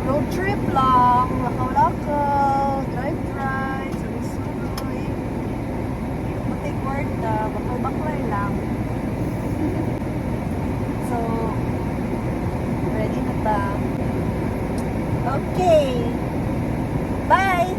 Road trip lang, lakaw-lakaw, drive-drive, suloy-suloy. Matik kwarta, bakal-baklay lang. So, ready na ta. Okay. Bye!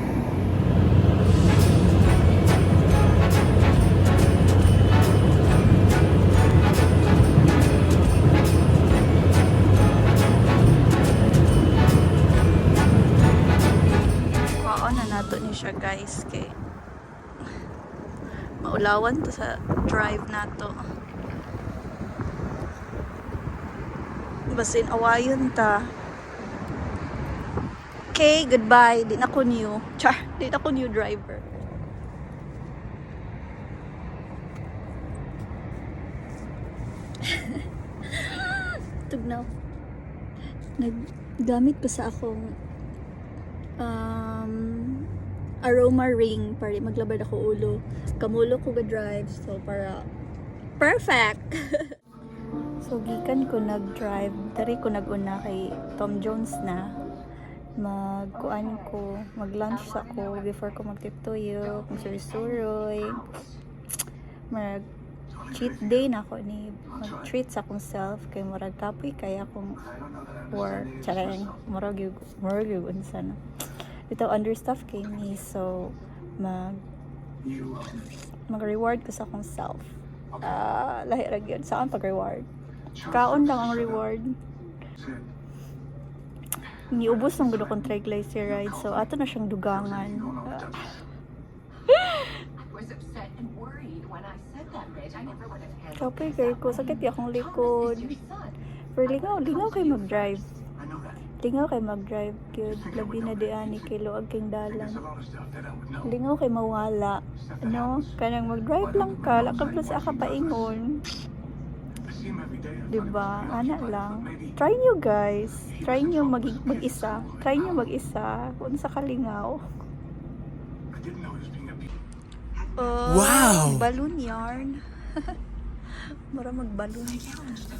Nato ni siya guys kay maulawan to sa drive nato. Basin awayon ta. Okay, goodbye. Di na ko new. Char, di na ko new driver. Tugnaw. Naggamit ko sa akong aroma ring para maglabad ako ulo. Kamulo ko ga-drive. So, para perfect! So, gikan ko nag-drive. Dari ko nag-una kay Tom Jones na. Mag-kuan ko. Mag-lunch ako before ko magtituyo. Kung surusuroy. Mag-cheat day na ako ni. Mag-treat sa akong self. Kay murag kapoy kaya akong work. Charang. Murag yung unsa na. Ito understuff kay me, so mag-reward ko sa akong self. Lahi ra gyud saan pag-reward. Kaon lang ang reward. Niubos ng gudo kong triglyceride, so ato na siyang dugangan. Kapoy kay ko sakit akong likod. Pero lingaw kay mag-drive. Lingaw kay mag-drive gyud, labi na di ani kay luag king dalan. Lingaw kay mawala, no? Kanang mag-drive lang ka, lakad plus aka paingon. Diba? Ana lang. Try nyo guys. Try nyo mag-isa. Try nyo mag-isa kung sa kalingaw. Wow! Balloon yarn. Mura mag-balloon.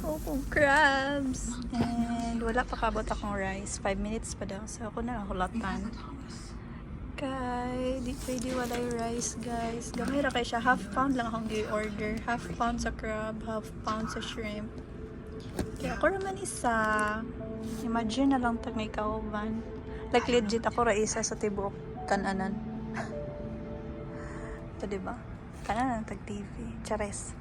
Oh, crabs. And wala pa kabot akong rice. 5 minutes pa daw. So ako na hulatan. Kay, di pwede walay rice guys. Gamay ra kay siya. Half pound lang akong gi-order. Half pound sa crab, half pound sa shrimp. Kaya ako naman isa. Imagine na lang tag may kauban. Like legit ako ra isa sa tibuok kananan. Ito diba? Kananan tag TV. Chares.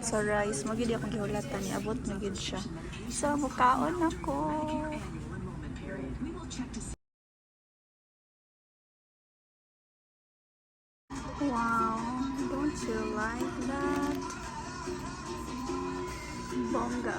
Sa rice, magidi akong gihulatan ni abot na gid siya. So, mukaon ako. Wow, don't you like that? Bongga.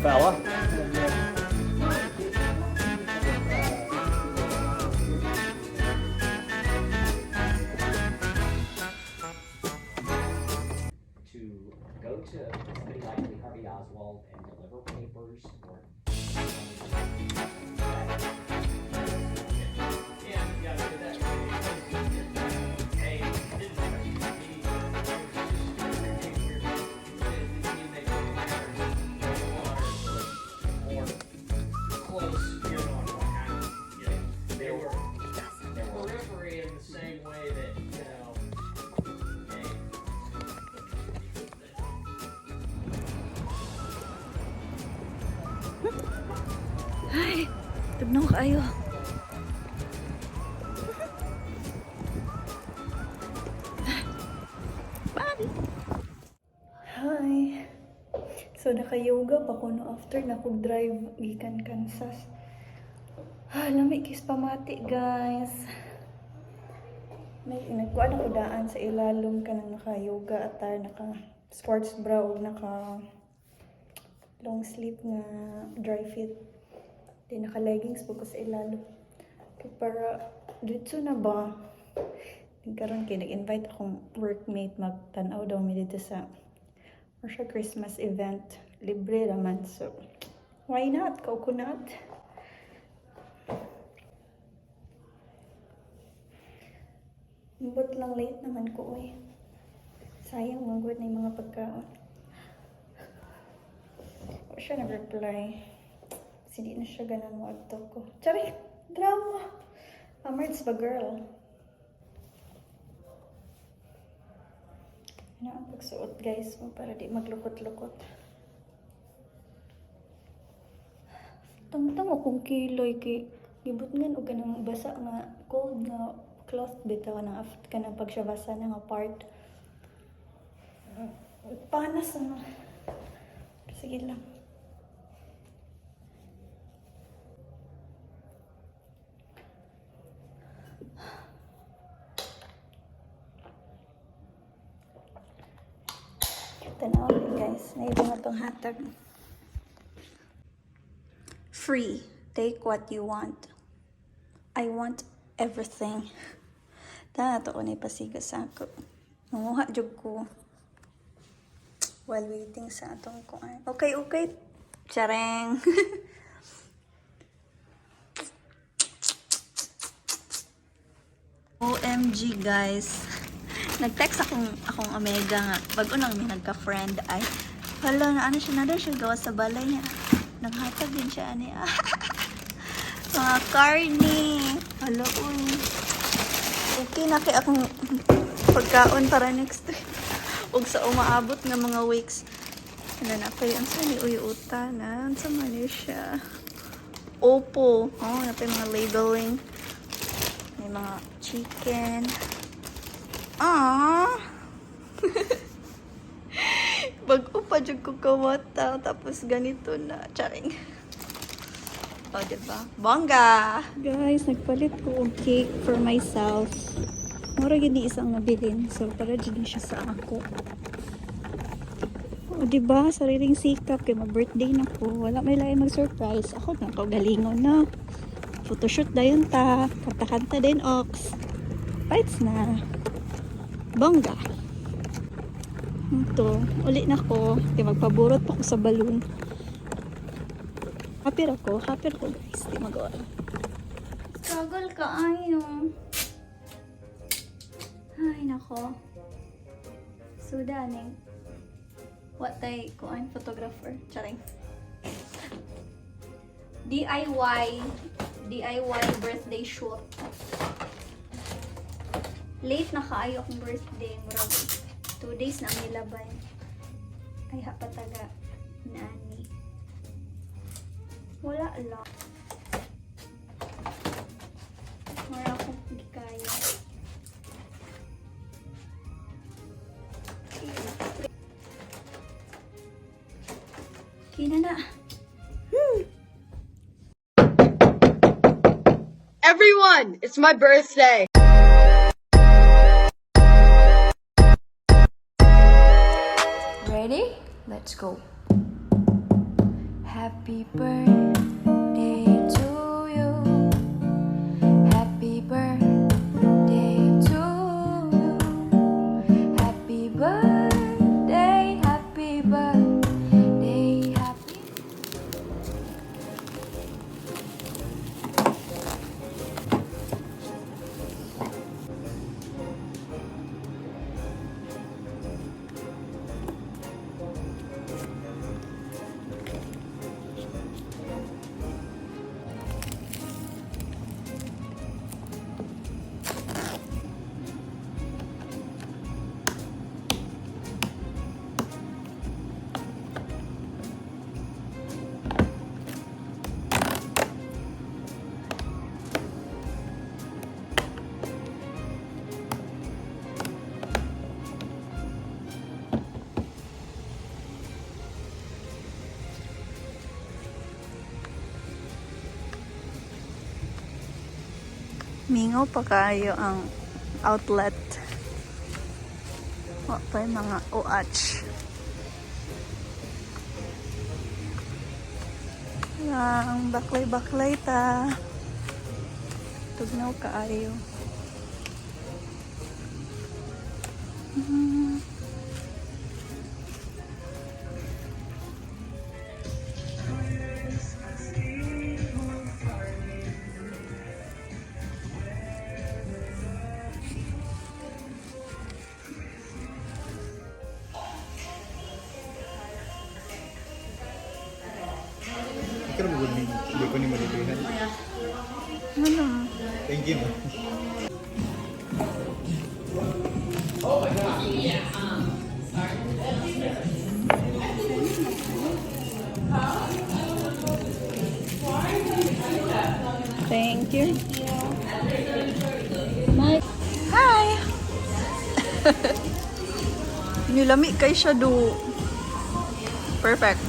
fella. To go to somebody like Harvey Oswald and deliver papers or Ay, tugnaw kayo. Bye! Hi! So, naka-yoga pa ko no after na kong drive gikan Kansas. Lami kis pamati, guys. May nagkuan ako daan sa ilalom ka nang naka-yoga at naka-sports bra o naka-long sleeve nga dry fit. Di naka-leggings po ko sa ilalo. Para dito na ba? Karon kay nag-invite akong workmate magtanaw daw mi dito sa Christmas event. Libre naman. So, why not? Coconut. But lang late naman ko eh. Sayang magod na yung mga pagkaon. O siya nag-reply. Hindi na siya ganun mo agto ko. Tsari! Drama! Amards ba girl? Ano ang pagsuot guys mo para di maglukot-lukot. Tangtang akong kiloy kay gibutngan o ganang basa nga cold nga cloth bitaw ng after ka ng pagsabasa ng part. Panas na. Sige lang. Tanawin guys, naibang itong hatag. Free, take what you want. I want everything. Tana to ko na ipasiga sa ako. Nanguha jug ko. While waiting sa atong kuan. Okay. Chareng. OMG guys. Nag-text akong Omega nga. Bago nang may nagka-friend ay hala na ano siya na siya gawa sa balay niya. Naghatag din siya ani. Mga carne. Hala uy. Okay na kay akong pagkaon para next week. Ug sa umaabot nga mga weeks. Ano na kay ang sani uy uta na sa mani siya. Opo. Oh, na pa mga labeling. May mga chicken. Bago pa dyan ko kawata. Tapos ganito na. Charing. O, diba? Bongga! Guys, nagpalit ko og cake for myself. Mura gini isang nabilin. So, para dyan siya sa ako. O, diba? Sariling sikap. Kaya mag-birthday na ko. Wala may lain mag-surprise. Ako na galingon na. Photoshoot na yun ta. Kanta-kanta din, ox. Bites na. Bongga. Ito, uli na ko. Magpaburot pa ko sa balloon. Happy ako guys. Di magawa. Struggle ka ayo. Ay nako. Sudaning. What tay ko ang photographer. Charing. DIY birthday shoot. Late na kaayo akong birthday. Murag 2 days na nilabay. Ay hapataga nani. Wala lang. Wala akong gikaya. Kina na. Everyone, it's my birthday. Ready? Let's go. Happy birthday to you. Happy birthday to you. Happy birthday, happy birthday, happy. Mingaw pa kayo ang outlet. O pa yung mga OH. Ang baklay-baklay ta. Tugnaw kaayo. Ikaw mo gud ni hindi ko ni malilihan. Ano? Thank you. Thank you. Hi! Nilami kay siya do. Perfect.